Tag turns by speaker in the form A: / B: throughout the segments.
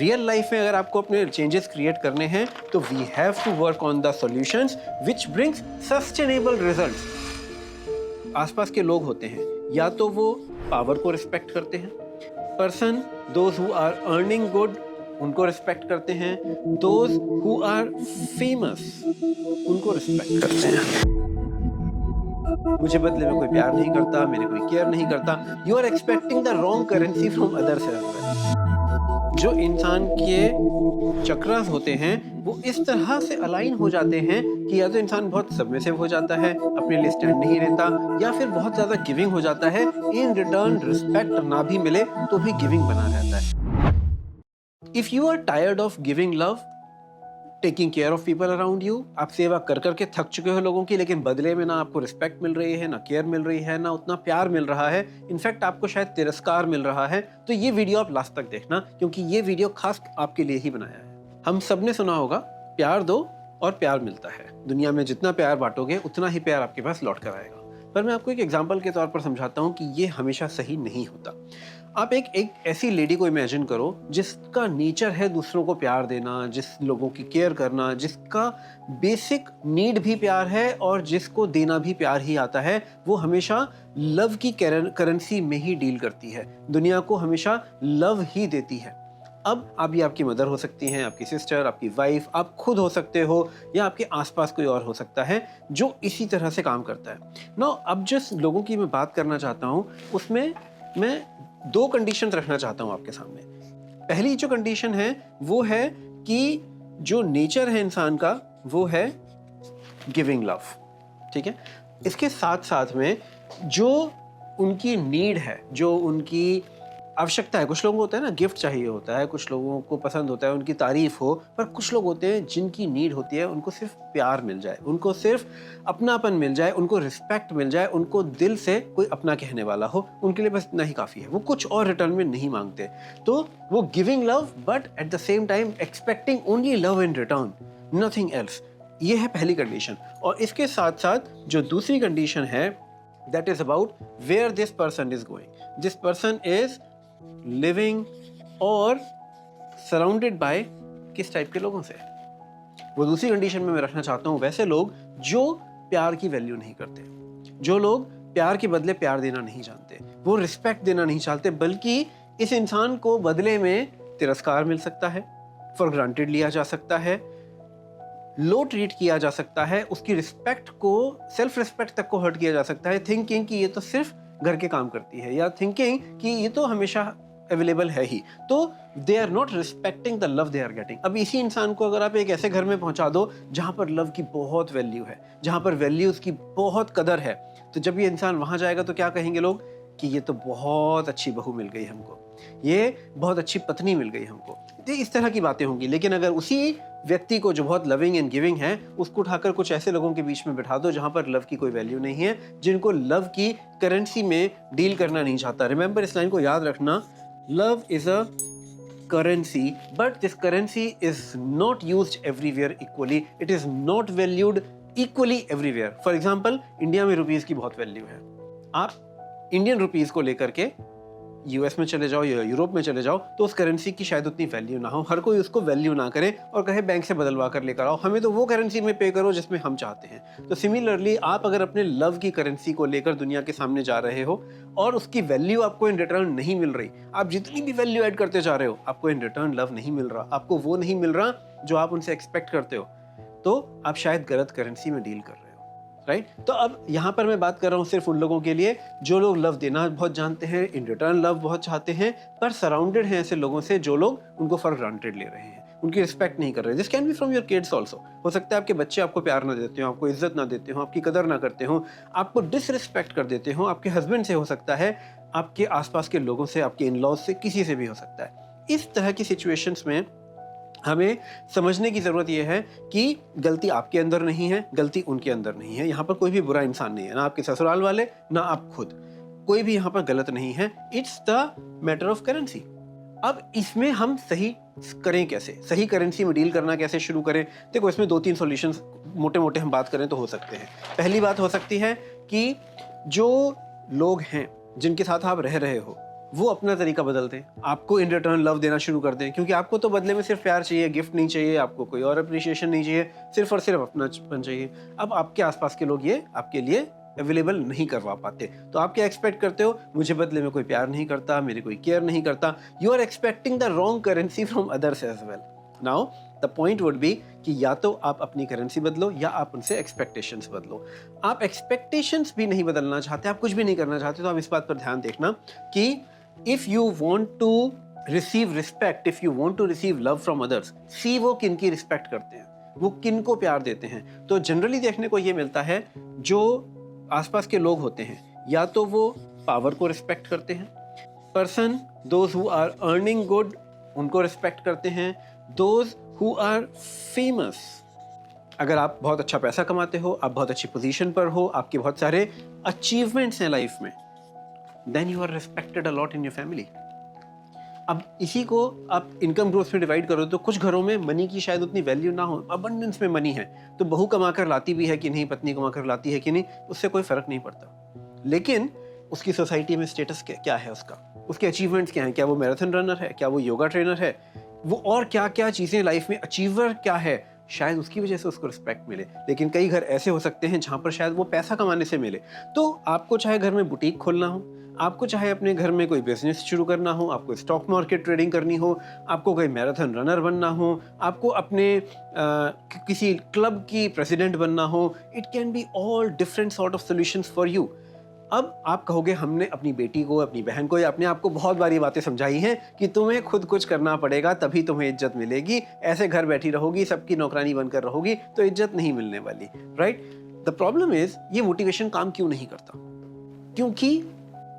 A: Real life में अगर आपको अपने चेंजेस क्रिएट करने हैं तो we have to work on the solutions which brings sustainable results. आसपास के लोग होते हैं, या तो वो पावर को रिस्पेक्ट करते हैं, person those who are earning good उनको रिस्पेक्ट करते हैं, दोज हु आर फेमस उनको रिस्पेक्ट करते हैं। मुझे बदले में कोई प्यार नहीं करता, मेरे कोई केयर नहीं करता। You are expecting the wrong currency from others as well. जो इंसान के चक्रास होते हैं वो इस तरह से अलाइन हो जाते हैं कि या तो इंसान बहुत सबमिसिव हो जाता है, अपने लिए स्टैंड नहीं लेता, या फिर बहुत ज्यादा गिविंग हो जाता है। इन रिटर्न रिस्पेक्ट ना भी मिले तो भी गिविंग बना रहता है। If you are tired of giving love, taking care of people around you, आप सेवा कर करके थक चुके हो लोगों की, लेकिन बदले में ना आपको रिस्पेक्ट मिल रही है, ना केयर मिल रही है, ना उतना प्यार मिल रहा है, इनफैक्ट आपको शायद तिरस्कार मिल रहा है, तो ये वीडियो आप लास्ट तक देखना, क्योंकि ये वीडियो खास आपके लिए ही बनाया है। हम सब ने सुना होगा, प्यार दो और प्यार मिलता है। दुनिया में जितना प्यार बांटोगे उतना ही प्यार आपके पास लौट कर आएगा। पर मैं आपको एक एग्जाम्पल के तौर पर समझाता हूँ कि ये हमेशा सही नहीं होता। आप एक ऐसी लेडी को इमेजिन करो जिसका नेचर है दूसरों को प्यार देना, जिस लोगों की केयर करना, जिसका बेसिक नीड भी प्यार है और जिसको देना भी प्यार ही आता है। वो हमेशा लव की करेंसी में ही डील करती है, दुनिया को हमेशा लव ही देती है। अब आप ये आपकी मदर हो सकती हैं, आपकी सिस्टर, आपकी वाइफ, आप खुद हो सकते हो, या आपके आसपास कोई और हो सकता है जो इसी तरह से काम करता है। नाउ अब जिस लोगों की मैं बात करना चाहता हूँ उसमें मैं दो कंडीशन रखना चाहता हूँ आपके सामने। पहली जो कंडीशन है वो है कि जो नेचर है इंसान का वो है गिविंग लव, ठीक है। इसके साथ साथ में जो उनकी नीड है, जो उनकी आवश्यकता है, कुछ लोगों को होता है ना गिफ्ट चाहिए होता है, कुछ लोगों को पसंद होता है उनकी तारीफ हो, पर कुछ लोग होते हैं जिनकी नीड होती है उनको सिर्फ प्यार मिल जाए, उनको सिर्फ अपनापन मिल जाए, उनको रिस्पेक्ट मिल जाए, उनको दिल से कोई अपना कहने वाला हो, उनके लिए बस इतना ही काफ़ी है। वो कुछ और रिटर्न में नहीं मांगते, तो वो giving love but at the same time expecting only love in return, nothing else. ये है पहली कंडीशन। और इसके साथ साथ जो दूसरी कंडीशन है that is about where this person is going. This person is living और सराउंडेड बाय किस टाइप के लोगों से। वो दूसरी कंडीशन में मैं रखना चाहता हूं वैसे लोग जो प्यार की वैल्यू नहीं करते, जो लोग प्यार के बदले प्यार देना नहीं जानते, वो रिस्पेक्ट देना नहीं चाहते, बल्कि इस इंसान को बदले में तिरस्कार मिल सकता है, फॉर ग्रांटेड लिया जा सकता है, लो ट्रीट किया जा सकता है, उसकी रिस्पेक्ट को, सेल्फ रिस्पेक्ट तक को हर्ट किया जा सकता है, थिंकिंग कि ये तो सिर्फ घर के काम करती है, या थिंकिंग कि ये तो हमेशा अवेलेबल है ही, तो they are not respecting the love they are getting. अब इसी इंसान को अगर आप एक ऐसे घर में पहुंचा दो जहां पर लव की बहुत वैल्यू है, जहां पर वैल्यूज की बहुत कदर है, तो जब ये इंसान वहां जाएगा तो क्या कहेंगे लोग कि ये तो बहुत अच्छी बहू मिल गई हमको, ये बहुत अच्छी पत्नी मिल गई हमको। तो इस तरह की बातें होंगी। लेकिन अगर उसी व्यक्ति को जो बहुत लविंग एंड गिविंग है उसको उठाकर कुछ ऐसे लोगों के बीच में बिठा दो जहां पर लव की कोई वैल्यू नहीं है, जिनको लव की करेंसी में डील करना नहीं चाहता। रिमेंबर, इस लाइन को याद रखना, love is a currency, but this currency is not used everywhere equally. It is not valued equally everywhere. For example, India में रुपीस की बहुत वैल्यू है। आप इंडियन रुपीस को लेकर के यूएस में चले जाओ या यूरोप में चले जाओ तो उस करेंसी की शायद उतनी वैल्यू ना हो, हर कोई उसको वैल्यू ना करे और कहे बैंक से बदलवा कर लेकर आओ, हमें तो वो करेंसी में पे करो जिसमें हम चाहते हैं। तो सिमिलरली आप अगर अपने लव की करेंसी को लेकर दुनिया के सामने जा रहे हो और उसकी वैल्यू आपको इन रिटर्न नहीं मिल रही, आप जितनी भी वैल्यू ऐड करते जा रहे हो आपको इन रिटर्न लव नहीं मिल रहा, आपको वो नहीं मिल रहा जो आप उनसे एक्सपेक्ट करते हो, तो आप शायद गलत करेंसी में डील कर रहे हो, राइट। तो अब यहाँ पर मैं बात कर रहा हूँ सिर्फ उन लोगों के लिए जो लोग लव देना बहुत जानते हैं, इन रिटर्न लव बहुत चाहते हैं, पर सराउंडेड हैं ऐसे लोगों से जो लोग उनको फॉर ग्रांटेड ले रहे हैं, उनकी रिस्पेक्ट नहीं कर रहे। This can be from your kids also. हो सकता है आपके बच्चे आपको प्यार ना देते हो, आपको इज्जत ना देते हो, आपकी कदर ना करते हो, आपको डिसरिस्पेक्ट कर देते हो। आपके हस्बैंड से हो सकता है, आपके आसपास के लोगों से, आपके इन लॉज से, किसी से भी हो सकता है। इस तरह की सिचुएशंस में हमें समझने की ज़रूरत यह है कि गलती आपके अंदर नहीं है, गलती उनके अंदर नहीं है। यहाँ पर कोई भी बुरा इंसान नहीं है, ना आपके ससुराल वाले ना आप खुद, कोई भी यहाँ पर गलत नहीं है। It's the matter of currency. अब इसमें हम सही करें कैसे, सही करेंसी में डील करना कैसे शुरू करें? देखो, इसमें 2-3 सॉल्यूशंस मोटे मोटे हम बात करें तो हो सकते हैं। पहली बात हो सकती है कि जो लोग हैं जिनके साथ आप रह रहे हो वो अपना तरीका बदल दें, आपको इन रिटर्न लव देना शुरू कर दें, क्योंकि आपको तो बदले में सिर्फ प्यार चाहिए, गिफ्ट नहीं चाहिए, आपको कोई और अप्रिशिएशन नहीं चाहिए, सिर्फ और सिर्फ अपनापन चाहिए। अब आपके आसपास के लोग ये आपके लिए अवेलेबल नहीं करवा पाते, तो आप क्या एक्सपेक्ट करते हो? मुझे बदले में कोई प्यार नहीं करता, मेरी कोई केयर नहीं करता। You are expecting the wrong currency from others as well. Now the point would be कि या तो आप अपनी करेंसी बदलो या आप उनसे एक्सपेक्टेशंस बदलो। आप एक्सपेक्टेशंस भी नहीं बदलना चाहते, आप कुछ भी नहीं करना चाहते, तो आप इस बात पर ध्यान देखना कि if you want to receive respect, if you want to receive love from others, see वो किन की रिस्पेक्ट करते हैं, वो किन को प्यार देते हैं। तो जनरली देखने को ये मिलता है, जो आसपास के लोग होते हैं या तो वो पावर को रिस्पेक्ट करते हैं, person those who are earning good उनको रिस्पेक्ट करते हैं, दोज हु आर फेमस, अगर आप बहुत अच्छा पैसा कमाते हो, आप बहुत अच्छी पोजीशन पर हो, आपके बहुत सारे अचीवमेंट्स हैं लाइफ में, then you are respected a lot in your family. अब इसी को आप इनकम ग्रोथ में डिवाइड करो तो कुछ घरों में मनी की शायद उतनी वैल्यू ना हो, अबंडेंस में मनी है, तो बहू कमाकर लाती भी है कि नहीं, पत्नी कमाकर लाती है कि नहीं, उससे कोई फर्क नहीं पड़ता। लेकिन उसकी सोसाइटी में स्टेटस क्या है उसका, उसके अचीवमेंट्स क्या हैं, क्या वो मैराथन रनर है, क्या वो योगा ट्रेनर है, वो और क्या क्या चीज़ें लाइफ में, अचीवर क्या है, शायद उसकी वजह से उसको रिस्पेक्ट मिले। लेकिन कई घर ऐसे हो सकते हैं जहाँ पर शायद वो पैसा कमाने से मिले। तो आपको चाहे घर में बुटीक खोलना हो, आपको चाहे अपने घर में कोई बिजनेस शुरू करना हो, आपको स्टॉक मार्केट ट्रेडिंग करनी हो, आपको कोई मैराथन रनर बनना हो, आपको अपने किसी क्लब की प्रेसिडेंट बनना हो, it can be all different sort of solutions for you. अब आप कहोगे हमने अपनी बेटी को, अपनी बहन को या अपने आप को बहुत बार ये बातें समझाई हैं कि तुम्हें खुद कुछ करना पड़ेगा तभी तुम्हें इज्जत मिलेगी, ऐसे घर बैठी रहोगी, सबकी नौकरानी बनकर रहोगी तो इज्जत नहीं मिलने वाली, राइट? द प्रॉब्लम इज ये मोटिवेशन काम क्यों नहीं करता? क्योंकि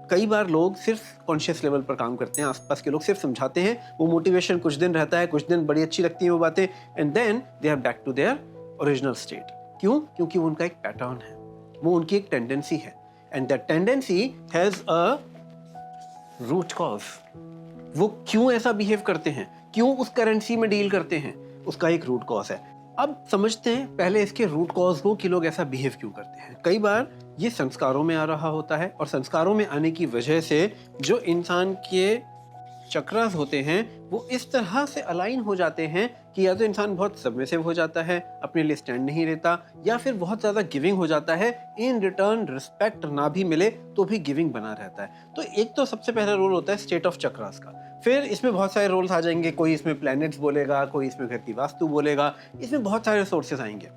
A: कई बार लोग सिर्फ कॉन्शियस लेवल पर काम करते हैं, आसपास के लोग सिर्फ समझाते हैं, वो मोटिवेशन कुछ दिन रहता है, कुछ दिन बड़ी अच्छी लगती है वो बातें, and then they are back to their original state. क्यों? क्योंकि वो उनका एक पैटर्न है, वो उनकी एक टेंडेंसी है, and that tendency has a root cause. वो क्यों ऐसा बिहेव करते हैं, क्यों उस करेंसी में डील करते हैं, उसका एक रूट कॉज है। अब समझते हैं पहले इसके रूट कॉज को कि लोग ऐसा बिहेव क्यों करते हैं। कई बार ये संस्कारों में आ रहा होता है, और संस्कारों में आने की वजह से जो इंसान के चक्रास होते हैं वो इस तरह से अलाइन हो जाते हैं कि या तो इंसान बहुत सबमिसिव हो जाता है, अपने लिए स्टैंड नहीं लेता, या फिर बहुत ज़्यादा गिविंग हो जाता है, इन रिटर्न रिस्पेक्ट ना भी मिले तो भी गिविंग बना रहता है। तो एक तो सबसे पहला रोल होता है स्टेट ऑफ चक्रास का। फिर इसमें बहुत सारे रोल्स आ जाएंगे, कोई इसमें प्लैनेट्स बोलेगा, कोई इसमें घर की वास्तु बोलेगा, इसमें बहुत सारे सोर्सेस आएंगे।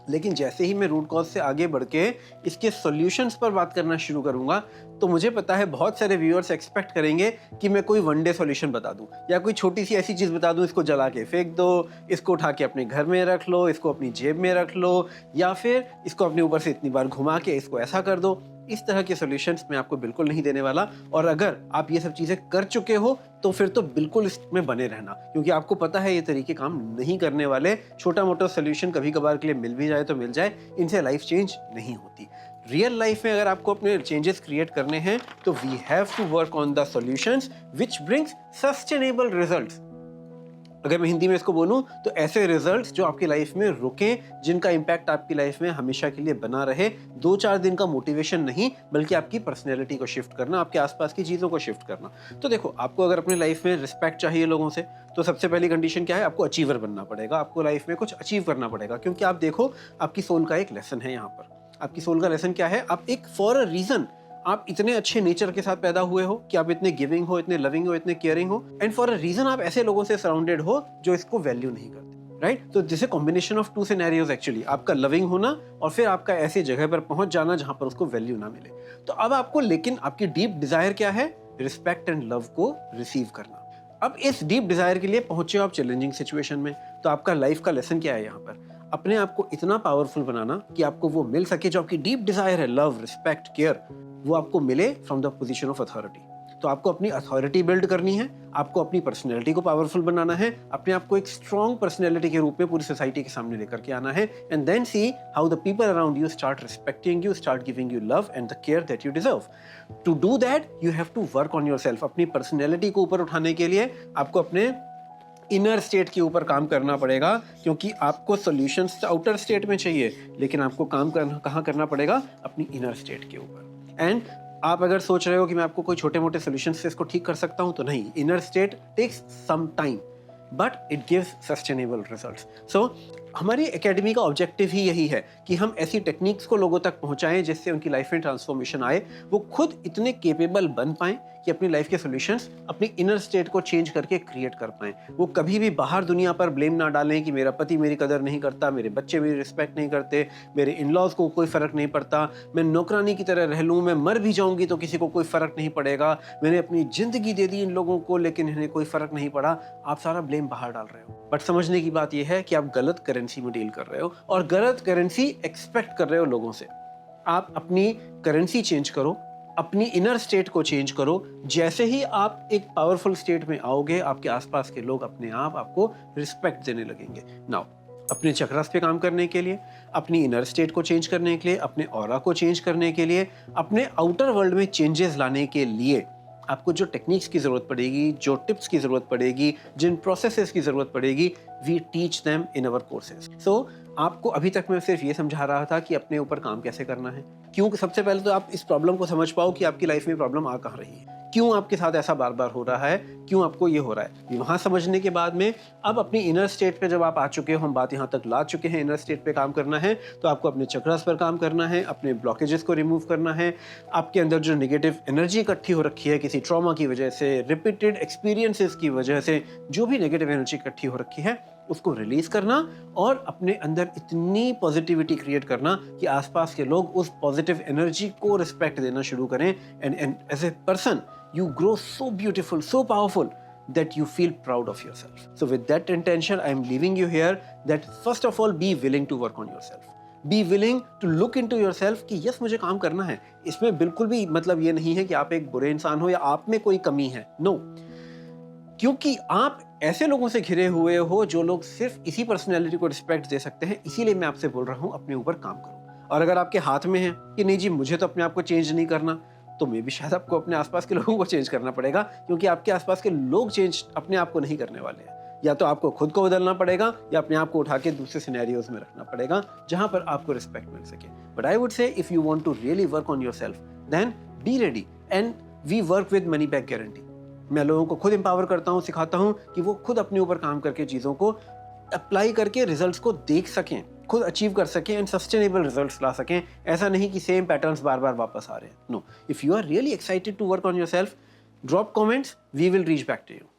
A: लेकिन जैसे ही मैं रूट कॉज से आगे बढ़ के इसके सॉल्यूशंस पर बात करना शुरू करूंगा, तो मुझे पता है बहुत सारे व्यूअर्स एक्सपेक्ट करेंगे कि मैं कोई वन डे सॉल्यूशन बता दूं, या कोई छोटी सी ऐसी चीज़ बता दूं, इसको जला के फेंक दो, इसको उठा के अपने घर में रख लो, इसको अपनी जेब में रख लो, या फिर इसको अपने ऊपर से इतनी बार घुमा के इसको ऐसा कर दो। इस तरह के सॉल्यूशंस मैं आपको बिल्कुल नहीं देने वाला, और अगर आप ये सब चीज़ें कर चुके हो तो फिर तो बिल्कुल इसमें बने रहना, क्योंकि आपको पता है ये तरीके काम नहीं करने वाले। छोटा मोटा सॉल्यूशन कभी कभार के लिए मिल भी जाए तो मिल जाए, इनसे लाइफ चेंज नहीं होती। रियल लाइफ में अगर आपको अपने चेंजेस क्रिएट करने हैं तो we have to work on the solutions which brings sustainable results. अगर मैं हिंदी में इसको बोलूं तो ऐसे रिजल्ट्स जो आपकी लाइफ में रुकें, जिनका इम्पैक्ट आपकी लाइफ में हमेशा के लिए बना रहे। 2-4 दिन का मोटिवेशन नहीं, बल्कि आपकी पर्सनैलिटी को शिफ्ट करना, आपके आसपास की चीज़ों को शिफ्ट करना। तो देखो, आपको अगर अपनी लाइफ में रिस्पेक्ट चाहिए लोगों से, तो सबसे पहली कंडीशन क्या है? आपको अचीवर बनना पड़ेगा, आपको लाइफ में कुछ अचीव करना पड़ेगा। क्योंकि आप देखो, आपकी सोल का एक लेसन है यहाँ पर। आपकी सोल का लेसन क्या है? आप एक फॉर अ रीजन, आप इतने अच्छे नेचर के साथ पैदा हुए हो कि आप इतने गिविंग हो, इतने लविंग हो, इतने केयरिंग हो, एंड फॉर अ रीजन आप ऐसे लोगों से सराउंडेड हो जो इसको वैल्यू नहीं करते, राइट? तो this is combination of 2 scenarios actually, आपका लविंग होना और फिर आपका ऐसी जगह पर पहुंच जाना जहां पर उसको वैल्यू ना मिले। तो अब आपको, लेकिन आपकी डीप डिजायर क्या है? रिस्पेक्ट एंड लव को रिसीव करना। अब इस डीप डिजायर के लिए पहुंचे हो आप चैलेंजिंग सिचुएशन में, तो आपका लाइफ का लेसन क्या है यहाँ पर? अपने आप को इतना पावरफुल बनाना कि आपको वो मिल सके जो आपकी डीप डिजायर है, लव, रिस्पेक्ट, केयर, वो आपको मिले from the position of authority. तो आपको अपनी अथॉरिटी बिल्ड करनी है, आपको अपनी पर्सनैलिटी को पावरफुल बनाना है, अपने आप को एक स्ट्रॉन्ग पर्सनैलिटी के रूप में पूरी सोसाइटी के सामने लेकर के आना है, and then see how the people around you start respecting you, start giving you love and the care that you deserve. To do that you have to work on yourself. अपनी personality को ऊपर उठाने के लिए आपको अपने inner state के ऊपर काम करना पड़ेगा, क्योंकि आपको सॉल्यूशंस आउटर स्टेट में चाहिए, लेकिन आपको काम करना कहाँ करना पड़ेगा? अपनी इनर स्टेट के ऊपर। एंड आप अगर सोच रहे हो कि मैं आपको कोई छोटे मोटे सोल्यूशन से इसको ठीक कर सकता हूं, तो नहीं, inner state takes some time but it gives sustainable results. So हमारी एकेडमी का ऑब्जेक्टिव ही यही है कि हम ऐसी टेक्निक्स को लोगों तक पहुंचाएं जिससे उनकी लाइफ में ट्रांसफॉर्मेशन आए, वो खुद इतने केपेबल बन पाएं कि अपनी लाइफ के सॉल्यूशंस अपनी इनर स्टेट को चेंज करके क्रिएट कर पाएं। वो कभी भी बाहर दुनिया पर ब्लेम ना डालें कि मेरा पति मेरी कदर नहीं करता, मेरे बच्चे मेरी रिस्पेक्ट नहीं करते, मेरे इन लॉज को कोई फर्क नहीं पड़ता, मैं नौकरानी की तरह रह लूँ, मैं मर भी जाऊंगी तो किसी को कोई फर्क नहीं पड़ेगा, मैंने अपनी जिंदगी दे दी इन लोगों को लेकिन इन्हें कोई फर्क नहीं पड़ा। आप सारा ब्लेम बाहर डाल रहे हो। बट समझने की बात यह है कि आप गलत करेंसी में डील कर रहे हो और गलत करेंसी एक्सपेक्ट कर रहे हो लोगों से। आप अपनी करेंसी चेंज करो, अपनी इनर स्टेट को चेंज करो। जैसे ही आप एक पावरफुल स्टेट में आओगे, आपके आसपास के लोग अपने आप आपको रिस्पेक्ट देने लगेंगे। नाउ अपने चक्रास पे काम करने के लिए, अपनी इनर स्टेट को चेंज करने के लिए, अपने ऑरा को चेंज करने के लिए, अपने आउटर वर्ल्ड में चेंजेस लाने के लिए आपको जो टेक्निक्स की ज़रूरत पड़ेगी, जो टिप्स की ज़रूरत पड़ेगी, जिन प्रोसेसेस की ज़रूरत पड़ेगी, we teach them in our courses. So आपको अभी तक मैं सिर्फ ये समझा रहा था कि अपने ऊपर काम कैसे करना है। क्यों? सबसे पहले तो आप इस प्रॉब्लम को समझ पाओ कि आपकी लाइफ में प्रॉब्लम आ कहाँ रही है, क्यों आपके साथ ऐसा बार बार हो रहा है, क्यों आपको ये हो रहा है। वहाँ समझने के बाद में अब अपनी इनर स्टेट पे जब आप आ चुके हो, हम बात यहाँ तक ला चुके हैं, इनर स्टेट पे काम करना है, तो आपको अपने चक्रास पर काम करना है, अपने ब्लॉकेजेस को रिमूव करना है। आपके अंदर जो नेगेटिव एनर्जी इकट्ठी हो रखी है किसी ट्रॉमा की वजह से, रिपीटेड एक्सपीरियंसेस की वजह से, जो भी नेगेटिव एनर्जी इकट्ठी हो रखी है उसको रिलीज करना और अपने अंदर इतनी पॉजिटिविटी क्रिएट करना कि आसपास के लोग उस पॉजिटिव एनर्जी को रिस्पेक्ट देना शुरू करें। And as a person you grow so beautiful, so powerful that you feel proud of yourself. So with that intention, I am leaving you here that first of all, be willing to work on yourself. Be willing to look into yourself कि yes मुझे काम करना है। इसमें बिल्कुल भी मतलब ये नहीं है कि आप एक बुरे इंसान हो या आप में कोई कमी है। नो, क्योंकि आप ऐसे लोगों से घिरे हुए हो जो लोग सिर्फ इसी पर्सनैलिटी को रिस्पेक्ट दे सकते हैं। इसीलिए मैं आपसे बोल रहा हूँ अपने ऊपर काम करो। और अगर आपके हाथ में है कि नहीं जी मुझे तो अपने आप को चेंज नहीं करना, तो मे भी शायद आपको अपने आसपास के लोगों को चेंज करना पड़ेगा, क्योंकि आपके आसपास के लोग चेंज अपने आप को नहीं करने वाले हैं। या तो आपको खुद को बदलना पड़ेगा या अपने आप को उठा के दूसरे सिनेरियोज में रखना पड़ेगा जहां पर आपको रिस्पेक्ट मिल सके। But I would say if you want to really work on yourself then be ready and we work with money back guarantee. मैं लोगों को खुद एम्पावर करता हूँ, सिखाता हूँ कि वो खुद अपने ऊपर काम करके चीज़ों को अप्लाई करके रिजल्ट्स को देख सकें, खुद अचीव कर सकें एंड सस्टेनेबल रिजल्ट्स ला सकें। ऐसा नहीं कि सेम पैटर्न्स बार बार वापस आ रहे हैं। No, if you are really excited to work on yourself, drop comments, we will reach back to you.